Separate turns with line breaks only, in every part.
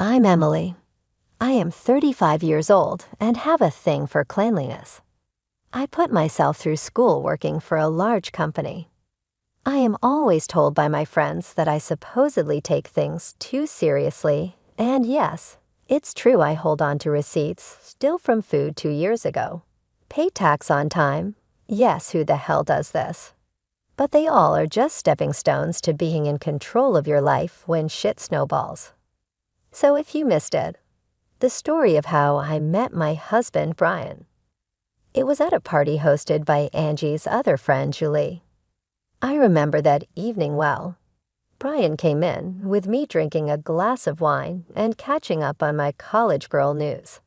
I'm Emily. I am 35 years old and have a thing for cleanliness. I put myself through school working for a large company. I am always told by my friends that I supposedly take things too seriously, and yes, it's true I hold on to receipts still from food 2 years ago. Pay tax on time. Yes, who the hell does this? But they all are just stepping stones to being in control of your life when shit snowballs. So if you missed it, the story of how I met my husband, Brian. It was at a party hosted by Angie's other friend, Julie. I remember that evening well. Brian came in, with me drinking a glass of wine and catching up on my college girl news.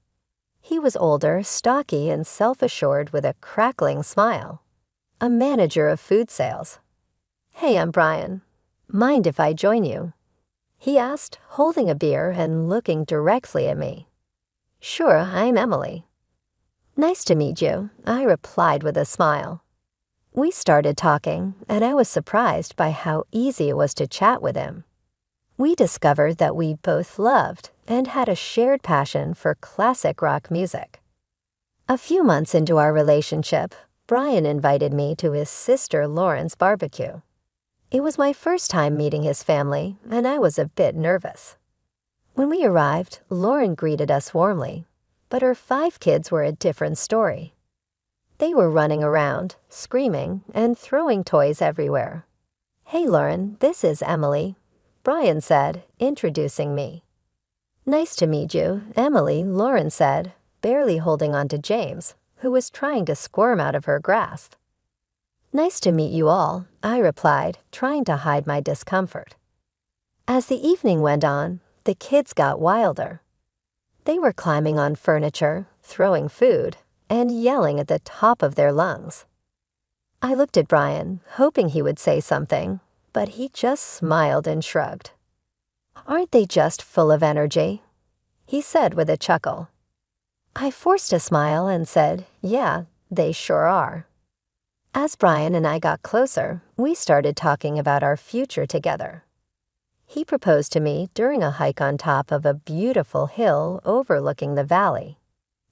He was older, stocky, and self-assured with a crackling smile. A manager of food sales. "Hey, I'm Brian. Mind if I join you?" he asked, holding a beer and looking directly at me. "Sure, I'm Emily." "Nice to meet you," I replied with a smile. We started talking, and I was surprised by how easy it was to chat with him. We discovered that we both loved and had a shared passion for classic rock music. A few months into our relationship, Brian invited me to his sister Lauren's barbecue. It was my first time meeting his family, and I was a bit nervous. When we arrived, Lauren greeted us warmly, but her 5 kids were a different story. They were running around, screaming, and throwing toys everywhere. "Hey, Lauren, this is Emily," Brian said, introducing me. "Nice to meet you, Emily," Lauren said, barely holding on to James, who was trying to squirm out of her grasp. "Nice to meet you all," I replied, trying to hide my discomfort. As the evening went on, the kids got wilder. They were climbing on furniture, throwing food, and yelling at the top of their lungs. I looked at Brian, hoping he would say something, but he just smiled and shrugged. "Aren't they just full of energy?" he said with a chuckle. I forced a smile and said, "Yeah, they sure are." As Brian and I got closer, we started talking about our future together. He proposed to me during a hike on top of a beautiful hill overlooking the valley.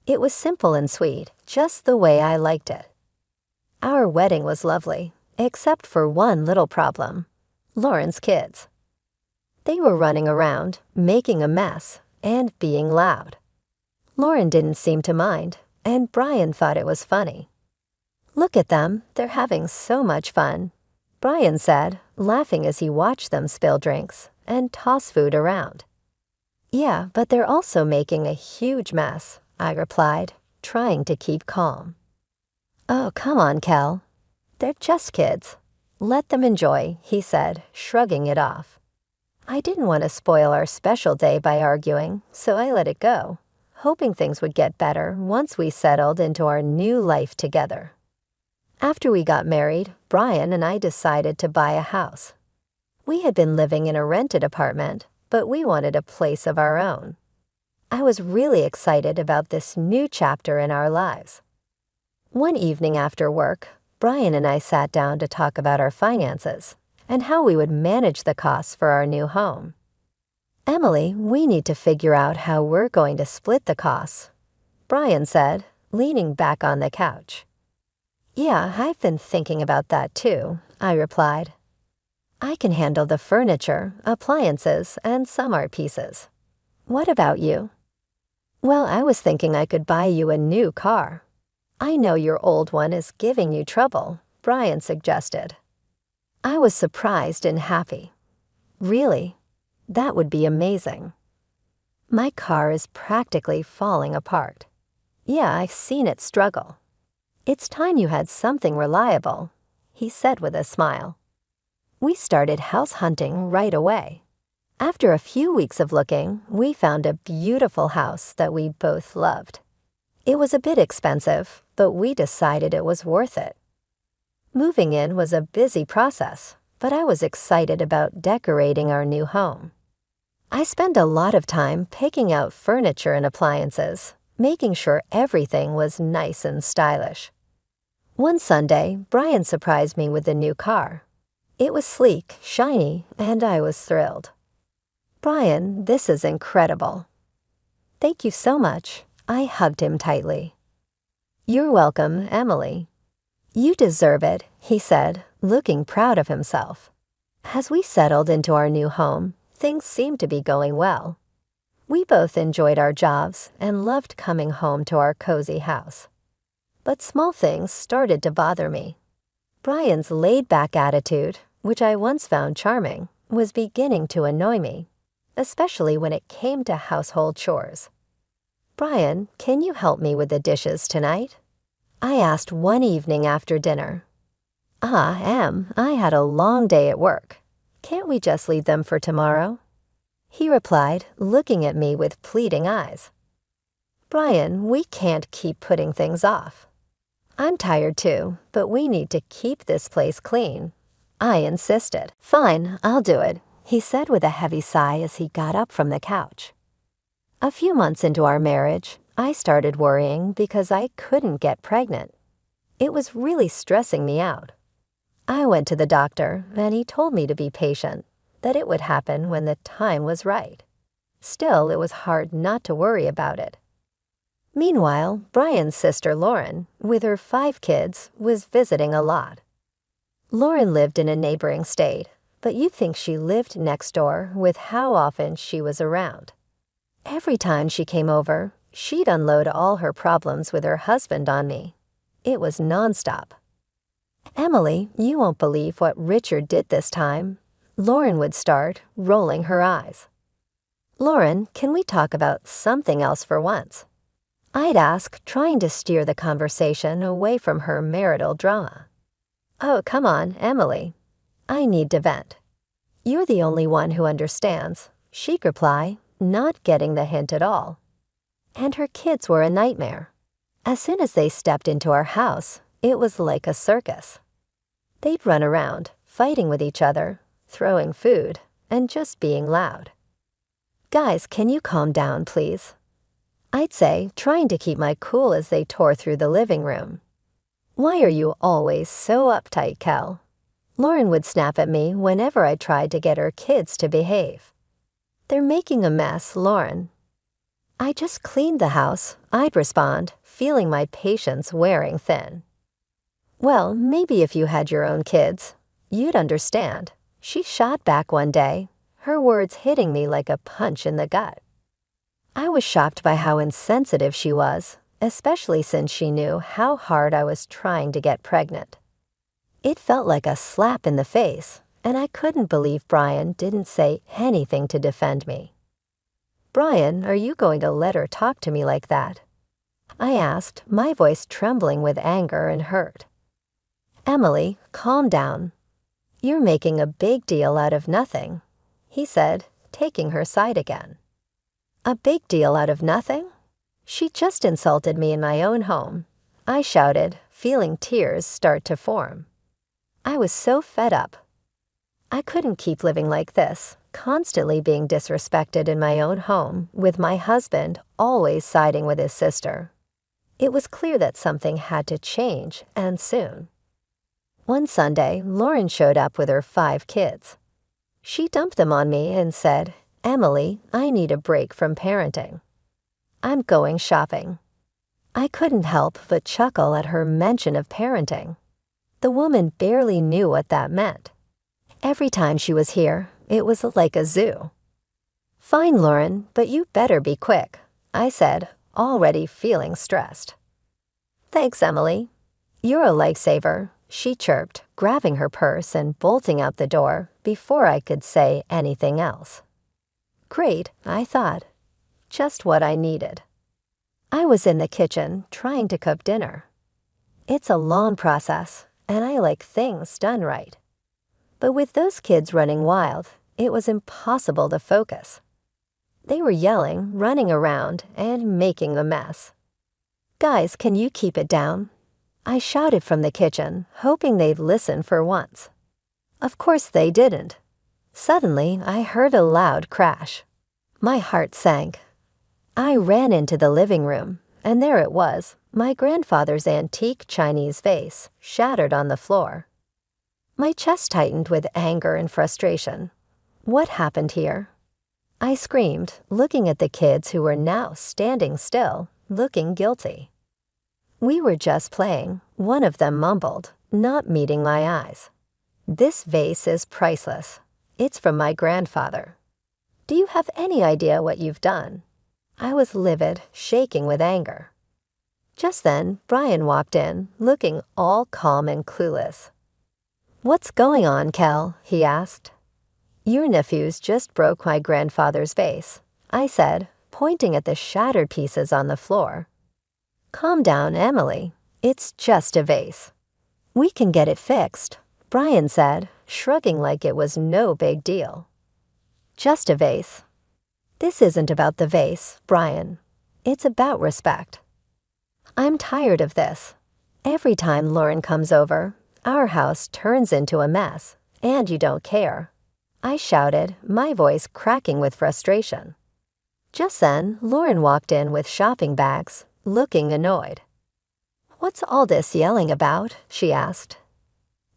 It was simple and sweet, just the way I liked it. Our wedding was lovely, except for one little problem: Lauren's kids. They were running around, making a mess, and being loud. Lauren didn't seem to mind, and Brian thought it was funny. "Look at them, they're having so much fun," Brian said, laughing as he watched them spill drinks and toss food around. "Yeah, but they're also making a huge mess," I replied, trying to keep calm. "Oh, come on, Kel. They're just kids. Let them enjoy," he said, shrugging it off. I didn't want to spoil our special day by arguing, so I let it go, hoping things would get better once we settled into our new life together. After we got married, Brian and I decided to buy a house. We had been living in a rented apartment, but we wanted a place of our own. I was really excited about this new chapter in our lives. One evening after work, Brian and I sat down to talk about our finances and how we would manage the costs for our new home. "Emily, we need to figure out how we're going to split the costs," Brian said, leaning back on the couch. "Yeah, I've been thinking about that too," I replied. "I can handle the furniture, appliances, and some art pieces. What about you?" "Well, I was thinking I could buy you a new car. I know your old one is giving you trouble," Brian suggested. I was surprised and happy. "Really? That would be amazing. My car is practically falling apart. Yeah, I've seen it struggle. It's time you had something reliable," he said with a smile. We started house hunting right away. After a few weeks of looking, we found a beautiful house that we both loved. It was a bit expensive, but we decided it was worth it. Moving in was a busy process, but I was excited about decorating our new home. I spent a lot of time picking out furniture and appliances, making sure everything was nice and stylish. One Sunday, Brian surprised me with a new car. It was sleek, shiny, and I was thrilled. Brian, this is incredible. Thank you so much. I hugged him tightly. You're welcome, Emily. You deserve it, he said, looking proud of himself. As we settled into our new home, things seemed to be going well. We both enjoyed our jobs and loved coming home to our cozy house. But small things started to bother me. Brian's laid-back attitude, which I once found charming, was beginning to annoy me, especially when it came to household chores. Brian, can you help me with the dishes tonight? I asked one evening after dinner. Em, I had a long day at work. Can't we just leave them for tomorrow? He replied, looking at me with pleading eyes. Brian, we can't keep putting things off. I'm tired too, but we need to keep this place clean. I insisted. Fine, I'll do it, he said with a heavy sigh as he got up from the couch. A few months into our marriage, I started worrying because I couldn't get pregnant. It was really stressing me out. I went to the doctor, and he told me to be patient, that it would happen when the time was right. Still, it was hard not to worry about it. Meanwhile, Brian's sister Lauren, with her 5 kids, was visiting a lot. Lauren lived in a neighboring state, but you'd think she lived next door with how often she was around. Every time she came over, she'd unload all her problems with her husband on me. It was nonstop. Emily, you won't believe what Richard did this time. Lauren would start, rolling her eyes. Lauren, can we talk about something else for once? I'd ask, trying to steer the conversation away from her marital drama. Oh, come on, Emily. I need to vent. You're the only one who understands, she'd reply, not getting the hint at all. And her kids were a nightmare. As soon as they stepped into our house, it was like a circus. They'd run around, fighting with each other, throwing food, and just being loud. Guys, can you calm down, please? I'd say, trying to keep my cool as they tore through the living room. Why are you always so uptight, Kel? Lauren would snap at me whenever I tried to get her kids to behave. They're making a mess, Lauren. I just cleaned the house, I'd respond, feeling my patience wearing thin. Well, maybe if you had your own kids, you'd understand, she shot back one day, her words hitting me like a punch in the gut. I was shocked by how insensitive she was, especially since she knew how hard I was trying to get pregnant. It felt like a slap in the face, and I couldn't believe Brian didn't say anything to defend me. Brian, are you going to let her talk to me like that? I asked, my voice trembling with anger and hurt. Emily, calm down. You're making a big deal out of nothing, he said, taking her side again. A big deal out of nothing? She just insulted me in my own home, I shouted, feeling tears start to form. I was so fed up. I couldn't keep living like this, constantly being disrespected in my own home, with my husband always siding with his sister. It was clear that something had to change, and soon. One Sunday, Lauren showed up with her 5 kids. She dumped them on me and said, Emily, I need a break from parenting. I'm going shopping. I couldn't help but chuckle at her mention of parenting. The woman barely knew what that meant. Every time she was here, it was like a zoo. Fine, Lauren, but you better be quick, I said, already feeling stressed. Thanks, Emily. You're a lifesaver, she chirped, grabbing her purse and bolting out the door before I could say anything else. Great, I thought. Just what I needed. I was in the kitchen trying to cook dinner. It's a long process, and I like things done right. But with those kids running wild, it was impossible to focus. They were yelling, running around, and making a mess. Guys, can you keep it down? I shouted from the kitchen, hoping they'd listen for once. Of course they didn't. Suddenly, I heard a loud crash. My heart sank. I ran into the living room, and there it was, my grandfather's antique Chinese vase, shattered on the floor. My chest tightened with anger and frustration. What happened here? I screamed, looking at the kids who were now standing still, looking guilty. "We were just playing," one of them mumbled, not meeting my eyes. "This vase is priceless. It's from my grandfather. Do you have any idea what you've done?" I was livid, shaking with anger. Just then, Brian walked in, looking all calm and clueless. "What's going on, Kel?" he asked. "Your nephews just broke my grandfather's vase," I said, pointing at the shattered pieces on the floor. "Calm down, Emily. It's just a vase. We can get it fixed," Brian said, shrugging like it was no big deal. "Just a vase. This isn't about the vase, Brian. It's about respect. I'm tired of this. Every time Lauren comes over, our house turns into a mess, and you don't care," I shouted, my voice cracking with frustration. Just then, Lauren walked in with shopping bags, looking annoyed. "What's all this yelling about?" she asked.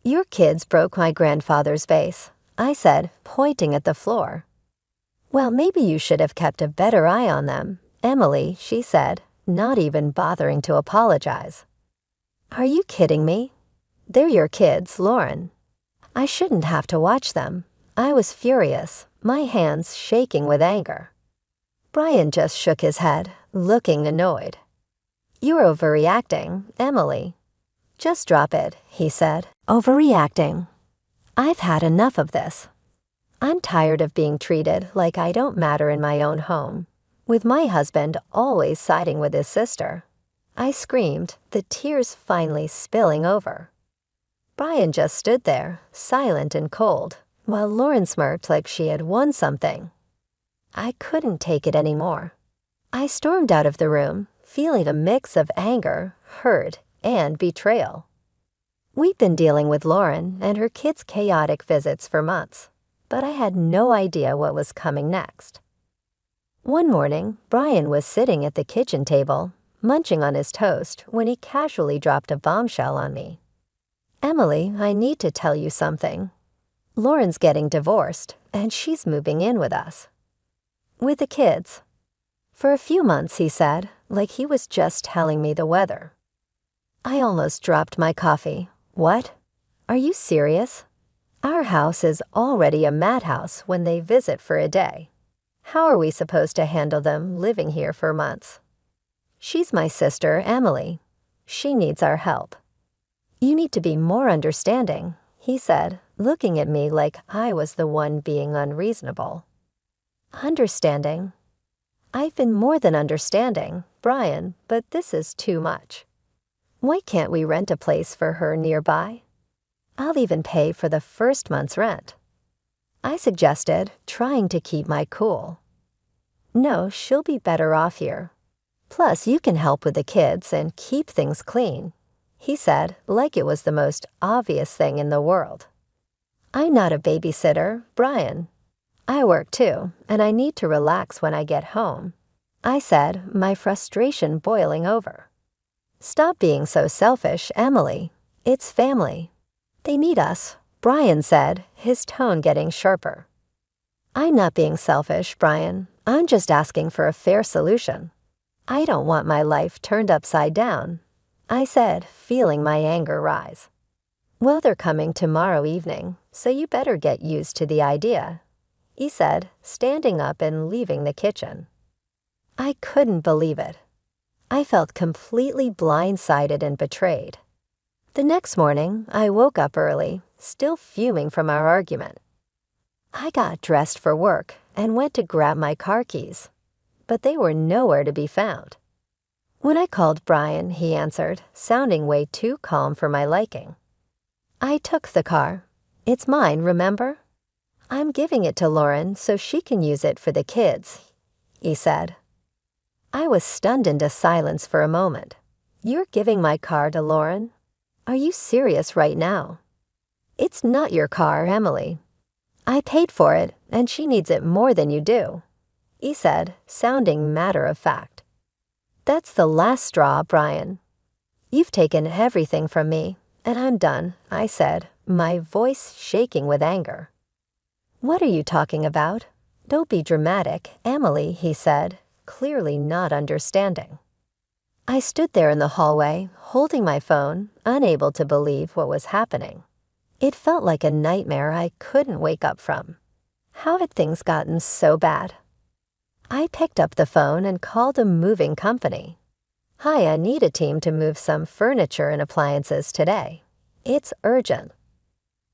"Your kids broke my grandfather's vase," I said, pointing at the floor. "Well, maybe you should have kept a better eye on them, Emily," she said, not even bothering to apologize. "Are you kidding me? They're your kids, Lauren. I shouldn't have to watch them." I was furious, my hands shaking with anger. Brian just shook his head, looking annoyed. "You're overreacting, Emily." "Just drop it," he said. "Overreacting. I've had enough of this. I'm tired of being treated like I don't matter in my own home, with my husband always siding with his sister." I screamed, the tears finally spilling over. Brian just stood there, silent and cold, while Lauren smirked like she had won something. I couldn't take it anymore. I stormed out of the room, feeling a mix of anger, hurt, and betrayal. We'd been dealing with Lauren and her kids' chaotic visits for months, but I had no idea what was coming next. One morning, Brian was sitting at the kitchen table, munching on his toast, when he casually dropped a bombshell on me. "Emily, I need to tell you something. Lauren's getting divorced, and she's moving in with us. With the kids. For a few months," he said, like he was just telling me the weather. I almost dropped my coffee. "What? Are you serious? Our house is already a madhouse when they visit for a day. How are we supposed to handle them living here for months? She's my sister, Emily. She needs our help. You need to be more understanding," he said, looking at me like I was the one being unreasonable. "Understanding? I've been more than understanding, Brian, but this is too much. Why can't we rent a place for her nearby? I'll even pay for the first month's rent," I suggested, trying to keep my cool. "No, she'll be better off here. Plus, you can help with the kids and keep things clean," he said, like it was the most obvious thing in the world. "I'm not a babysitter, Brian. I work too, and I need to relax when I get home," I said, my frustration boiling over. "Stop being so selfish, Emily. It's family. They need us," Brian said, his tone getting sharper. "I'm not being selfish, Brian. I'm just asking for a fair solution. I don't want my life turned upside down," I said, feeling my anger rise. "Well, they're coming tomorrow evening, so you better get used to the idea," he said, standing up and leaving the kitchen. I couldn't believe it. I felt completely blindsided and betrayed. The next morning, I woke up early, still fuming from our argument. I got dressed for work and went to grab my car keys, but they were nowhere to be found. When I called Brian, he answered, sounding way too calm for my liking. "I took the car. It's mine, remember? I'm giving it to Lauren so she can use it for the kids," he said. I was stunned into silence for a moment. "You're giving my car to Lauren? Are you serious right now?" "It's not your car, Emily. I paid for it, and she needs it more than you do," he said, sounding matter-of-fact. "That's the last straw, Brian. You've taken everything from me, and I'm done," I said, my voice shaking with anger. "What are you talking about? "Don't be dramatic, Emily," he said, clearly not understanding. I stood there in the hallway, holding my phone, unable to believe what was happening. It felt like a nightmare I couldn't wake up from. How had things gotten so bad? I picked up the phone and called a moving company. "Hi, I need a team to move some furniture and appliances today. It's urgent."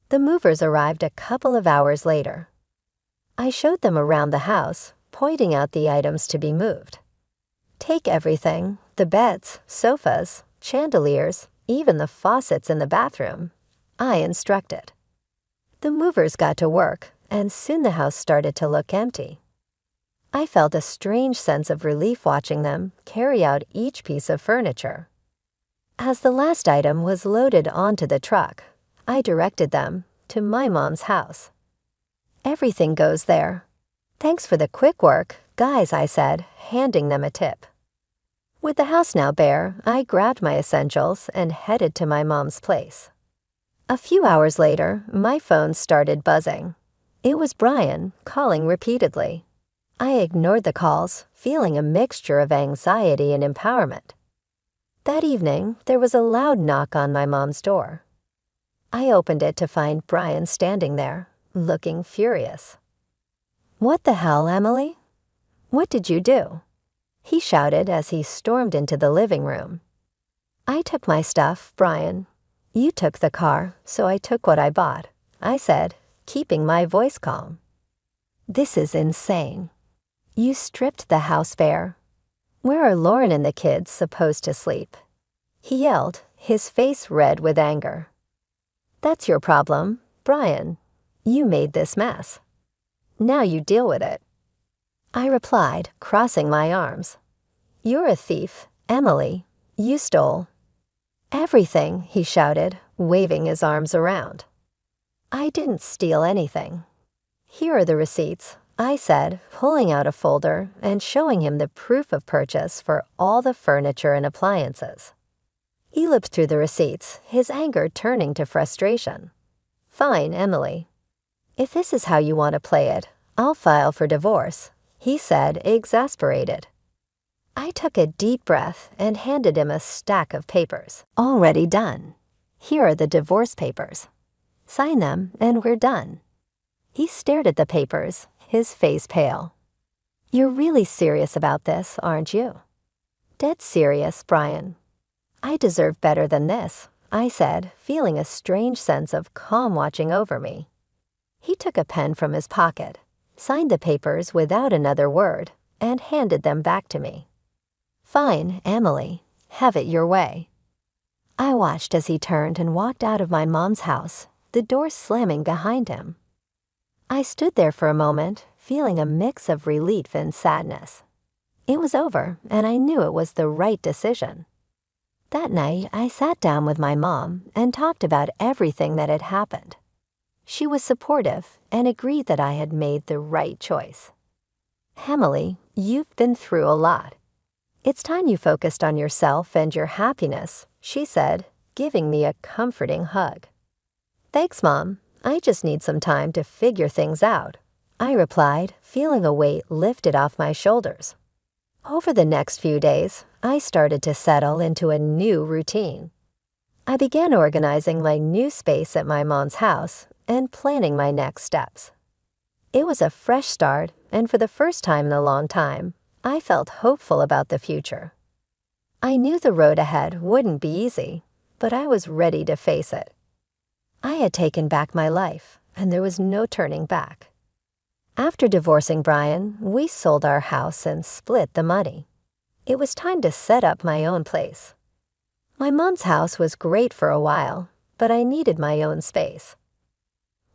The movers arrived a couple of hours later. I showed them around the house, pointing out the items to be moved. "Take everything, the beds, sofas, chandeliers, even the faucets in the bathroom," I instructed. The movers got to work, and soon the house started to look empty. I felt a strange sense of relief watching them carry out each piece of furniture. As the last item was loaded onto the truck, I directed them to my mom's house. "Everything goes there. Thanks for the quick work, guys," I said, handing them a tip. With the house now bare, I grabbed my essentials and headed to my mom's place. A few hours later, my phone started buzzing. It was Brian, calling repeatedly. I ignored the calls, feeling a mixture of anxiety and empowerment. That evening, there was a loud knock on my mom's door. I opened it to find Brian standing there, looking furious. "What the hell, Emily? What did you do?" he shouted as he stormed into the living room. "I took my stuff, Brian. You took the car, so I took what I bought," I said, keeping my voice calm. "This is insane. You stripped the house bare. Where are Lauren and the kids supposed to sleep?" he yelled, his face red with anger. "That's your problem, Brian. You made this mess. Now you deal with it," I replied, crossing my arms. "You're a thief, Emily. You stole." "Everything," he shouted, waving his arms around. "I didn't steal anything. Here are the receipts," I said, pulling out a folder and showing him the proof of purchase for all the furniture and appliances. He looked through the receipts, his anger turning to frustration. "Fine, Emily. If this is how you want to play it, I'll file for divorce," he said, exasperated. I took a deep breath and handed him a stack of papers. "Already done. Here are the divorce papers. Sign them and we're done." He stared at the papers, his face pale. "You're really serious about this, aren't you?" "Dead serious, Brian. I deserve better than this," I said, feeling a strange sense of calm watching over me. He took a pen from his pocket, signed the papers without another word, and handed them back to me. "Fine, Emily. Have it your way." I watched as he turned and walked out of my mom's house, the door slamming behind him. I stood there for a moment, feeling a mix of relief and sadness. It was over, and I knew it was the right decision. That night, I sat down with my mom and talked about everything that had happened. She was supportive and agreed that I had made the right choice. "Emily, you've been through a lot. It's time you focused on yourself and your happiness," she said, giving me a comforting hug. "Thanks, Mom. I just need some time to figure things out," I replied, feeling a weight lifted off my shoulders. Over the next few days, I started to settle into a new routine. I began organizing my new space at my mom's house and planning my next steps. It was a fresh start, and for the first time in a long time, I felt hopeful about the future. I knew the road ahead wouldn't be easy, but I was ready to face it. I had taken back my life, and there was no turning back. After divorcing Brian, we sold our house and split the money. It was time to set up my own place. My mom's house was great for a while, but I needed my own space.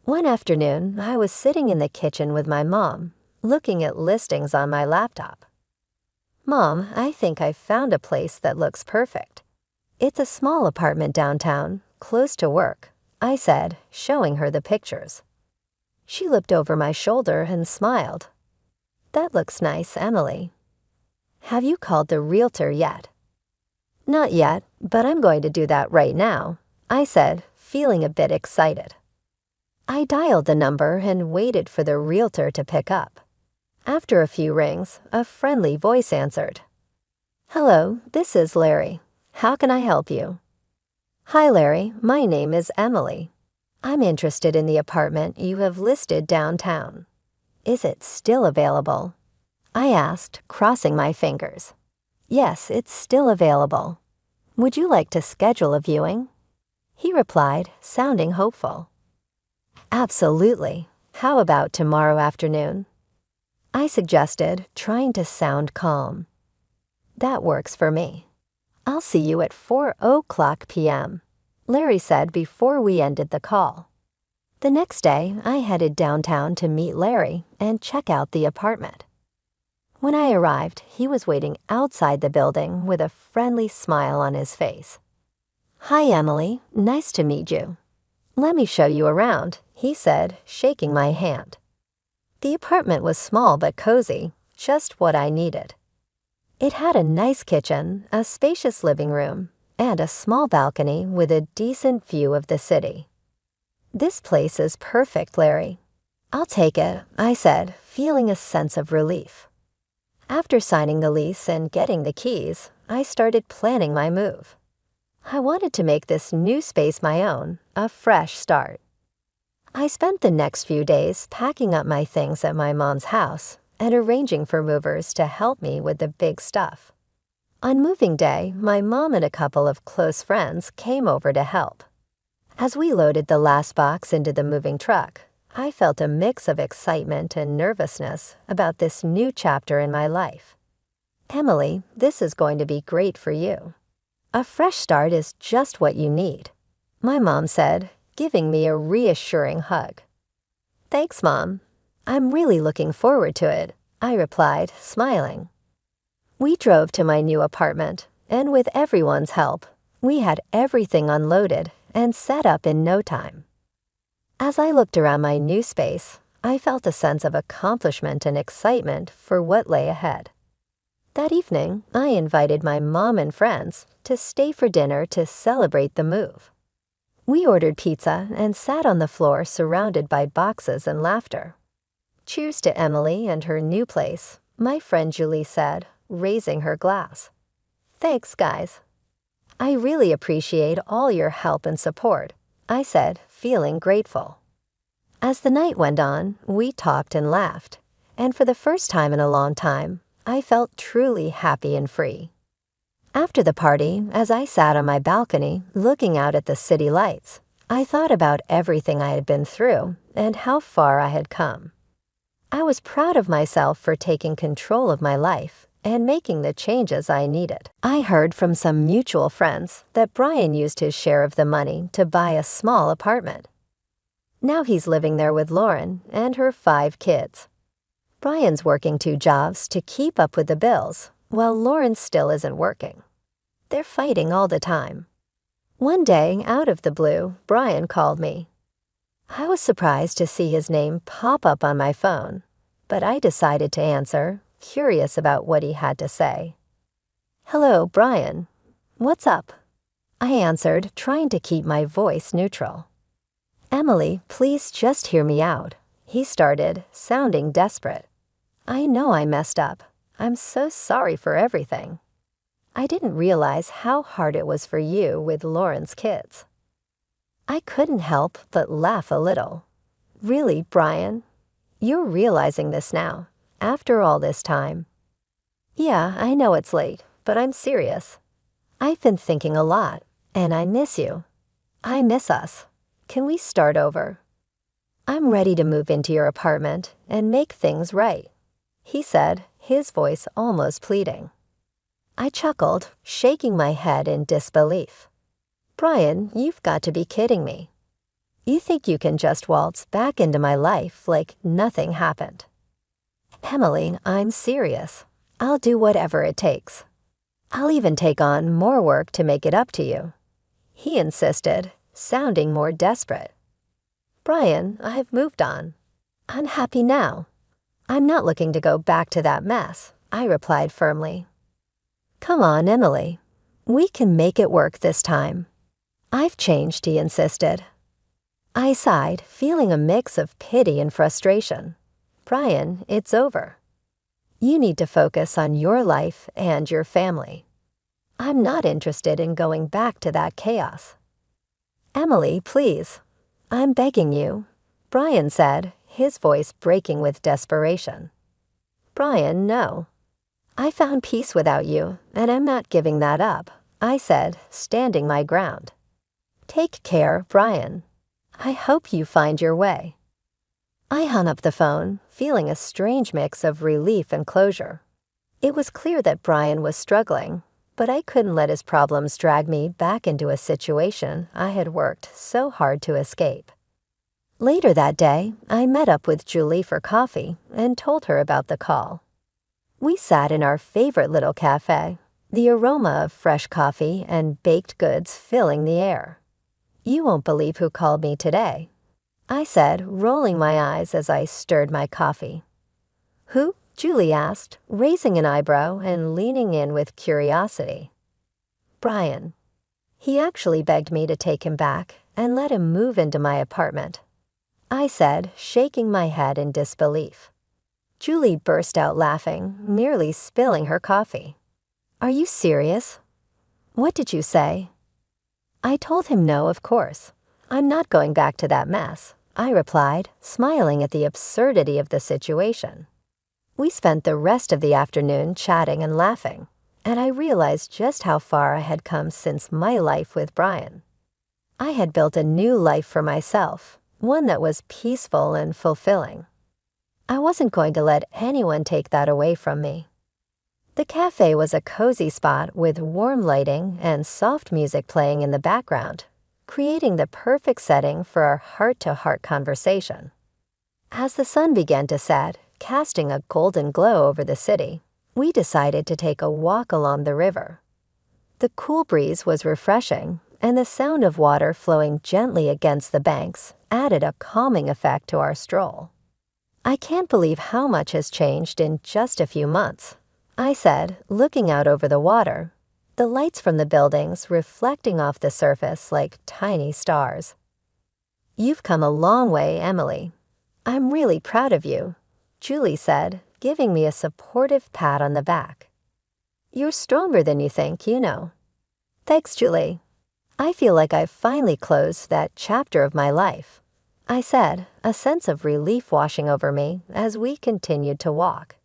One afternoon, I was sitting in the kitchen with my mom, looking at listings on my laptop. "Mom, I think I found a place that looks perfect. It's a small apartment downtown, close to work," I said, showing her the pictures. She looked over my shoulder and smiled. "That looks nice, Emily. Have you called the realtor yet?" "Not yet, but I'm going to do that right now," I said, feeling a bit excited. I dialed the number and waited for the realtor to pick up. After a few rings, a friendly voice answered. "Hello, this is Larry. How can I help you?" "Hi, Larry. My name is Emily. I'm interested in the apartment you have listed downtown. Is it still available?" I asked, crossing my fingers. "Yes, it's still available. Would you like to schedule a viewing?" He replied, sounding hopeful. "Absolutely. How about tomorrow afternoon?" I suggested, trying to sound calm. "That works for me. I'll see you at 4:00 p.m., Larry said before we ended the call. The next day, I headed downtown to meet Larry and check out the apartment. When I arrived, he was waiting outside the building with a friendly smile on his face. "Hi, Emily. Nice to meet you. Let me show you around," he said, shaking my hand. The apartment was small but cozy, just what I needed. It had a nice kitchen, a spacious living room, and a small balcony with a decent view of the city. "This place is perfect, Larry." "I'll take it," I said, feeling a sense of relief. After signing the lease and getting the keys, I started planning my move. I wanted to make this new space my own, a fresh start. I spent the next few days packing up my things at my mom's house and arranging for movers to help me with the big stuff. On moving day, my mom and a couple of close friends came over to help. As we loaded the last box into the moving truck, I felt a mix of excitement and nervousness about this new chapter in my life. "Emily, this is going to be great for you. A fresh start is just what you need," my mom said, giving me a reassuring hug. "Thanks, Mom. I'm really looking forward to it," I replied, smiling. We drove to my new apartment, and with everyone's help, we had everything unloaded and set up in no time. As I looked around my new space, I felt a sense of accomplishment and excitement for what lay ahead. That evening, I invited my mom and friends to stay for dinner to celebrate the move. We ordered pizza and sat on the floor surrounded by boxes and laughter. "Cheers to Emily and her new place," my friend Julie said, raising her glass. "Thanks, guys." "I really appreciate all your help and support," I said, feeling grateful. As the night went on, we talked and laughed, and for the first time in a long time, I felt truly happy and free. After the party, as I sat on my balcony looking out at the city lights, I thought about everything I had been through and how far I had come. I was proud of myself for taking control of my life and making the changes I needed. I heard from some mutual friends that Brian used his share of the money to buy a small apartment. Now he's living there with Lauren and her 5 kids. Brian's working 2 jobs to keep up with the bills, while Lauren still isn't working. They're fighting all the time. One day, out of the blue, Brian called me. I was surprised to see his name pop up on my phone, but I decided to answer, curious about what he had to say. "Hello, Brian. What's up?" I answered, trying to keep my voice neutral. "Emily, please just hear me out," he started, sounding desperate. "I know I messed up. I'm so sorry for everything. I didn't realize how hard it was for you with Lauren's kids." I couldn't help but laugh a little. "Really, Brian? You're realizing this now, after all this time?" "Yeah, I know it's late, but I'm serious. I've been thinking a lot, and I miss you. I miss us. Can we start over? I'm ready to move into your apartment and make things right," he said, his voice almost pleading. I chuckled, shaking my head in disbelief. "Brian, you've got to be kidding me. You think you can just waltz back into my life like nothing happened?" "Emily, I'm serious. I'll do whatever it takes. I'll even take on more work to make it up to you," he insisted, sounding more desperate. "Brian, I've moved on. I'm happy now. I'm not looking to go back to that mess," I replied firmly. "Come on, Emily. We can make it work this time." "I've changed," he insisted. I sighed, feeling a mix of pity and frustration. "Brian, it's over. You need to focus on your life and your family. I'm not interested in going back to that chaos. Emily, please. I'm begging you, Brian said, his voice breaking with desperation. Brian, no. I found peace without you, and I'm not giving that up, I said, standing my ground. Take care, Brian. I hope you find your way. I hung up the phone, feeling a strange mix of relief and closure. It was clear that Brian was struggling, but I couldn't let his problems drag me back into a situation I had worked so hard to escape. Later that day, I met up with Julie for coffee and told her about the call. We sat in our favorite little cafe, the aroma of fresh coffee and baked goods filling the air. You won't believe who called me today, I said, rolling my eyes as I stirred my coffee. Who? Julie asked, raising an eyebrow and leaning in with curiosity. Brian. He actually begged me to take him back and let him move into my apartment, I said, shaking my head in disbelief. Julie burst out laughing, nearly spilling her coffee. Are you serious? What did you say? I told him no, of course. I'm not going back to that mess, I replied, smiling at the absurdity of the situation. We spent the rest of the afternoon chatting and laughing, and I realized just how far I had come since my life with Brian. I had built a new life for myself, one that was peaceful and fulfilling. I wasn't going to let anyone take that away from me. The cafe was a cozy spot with warm lighting and soft music playing in the background, creating the perfect setting for our heart-to-heart conversation. As the sun began to set, casting a golden glow over the city, we decided to take a walk along the river. The cool breeze was refreshing, and the sound of water flowing gently against the banks added a calming effect to our stroll. I can't believe how much has changed in just a few months, I said, looking out over the water, the lights from the buildings reflecting off the surface like tiny stars. You've come a long way, Emily. I'm really proud of you, Julie said, giving me a supportive pat on the back. You're stronger than you think, you know. Thanks, Julie. I feel like I've finally closed that chapter of my life, I said, a sense of relief washing over me as we continued to walk.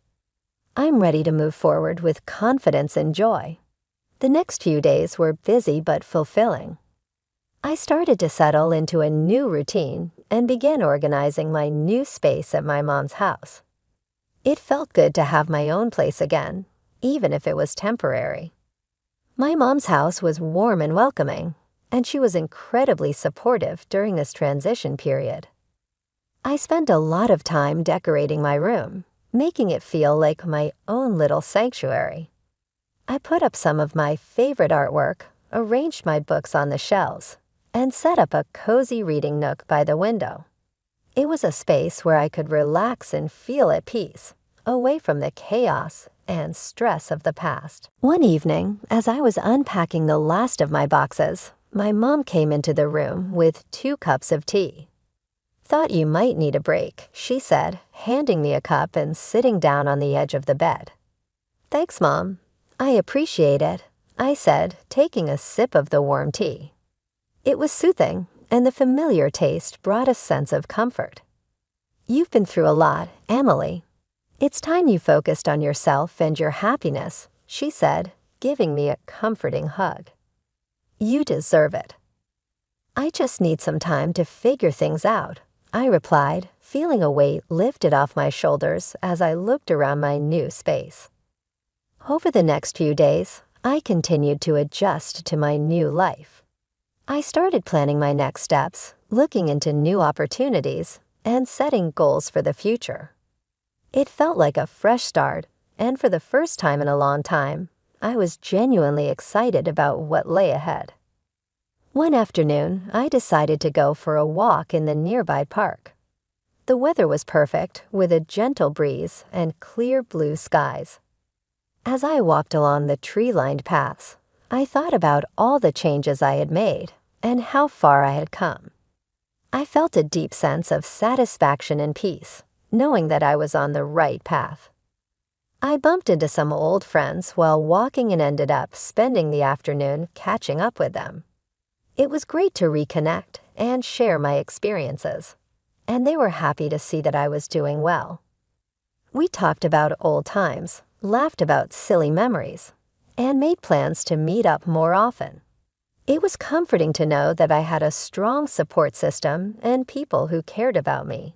I'm ready to move forward with confidence and joy. The next few days were busy but fulfilling. I started to settle into a new routine and began organizing my new space at my mom's house. It felt good to have my own place again, even if it was temporary. My mom's house was warm and welcoming, and she was incredibly supportive during this transition period. I spent a lot of time decorating my room, making it feel like my own little sanctuary. I put up some of my favorite artwork, arranged my books on the shelves, and set up a cozy reading nook by the window. It was a space where I could relax and feel at peace, away from the chaos and stress of the past. One evening, as I was unpacking the last of my boxes, my mom came into the room with 2 cups of tea. Thought you might need a break, she said, handing me a cup and sitting down on the edge of the bed. Thanks, Mom. I appreciate it, I said, taking a sip of the warm tea. It was soothing, and the familiar taste brought a sense of comfort. You've been through a lot, Emily. It's time you focused on yourself and your happiness, she said, giving me a comforting hug. You deserve it. I just need some time to figure things out, I replied, feeling a weight lifted off my shoulders as I looked around my new space. Over the next few days, I continued to adjust to my new life. I started planning my next steps, looking into new opportunities, and setting goals for the future. It felt like a fresh start, and for the first time in a long time, I was genuinely excited about what lay ahead. One afternoon, I decided to go for a walk in the nearby park. The weather was perfect, with a gentle breeze and clear blue skies. As I walked along the tree-lined paths, I thought about all the changes I had made and how far I had come. I felt a deep sense of satisfaction and peace, knowing that I was on the right path. I bumped into some old friends while walking and ended up spending the afternoon catching up with them. It was great to reconnect and share my experiences, and they were happy to see that I was doing well. We talked about old times, laughed about silly memories, and made plans to meet up more often. It was comforting to know that I had a strong support system and people who cared about me.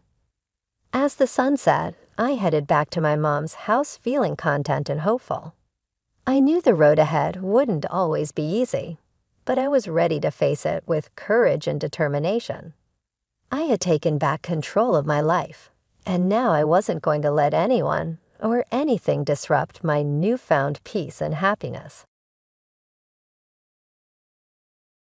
As the sun set, I headed back to my mom's house feeling content and hopeful. I knew the road ahead wouldn't always be easy, but I was ready to face it with courage and determination. I had taken back control of my life, and now I wasn't going to let anyone or anything disrupt my newfound peace and happiness.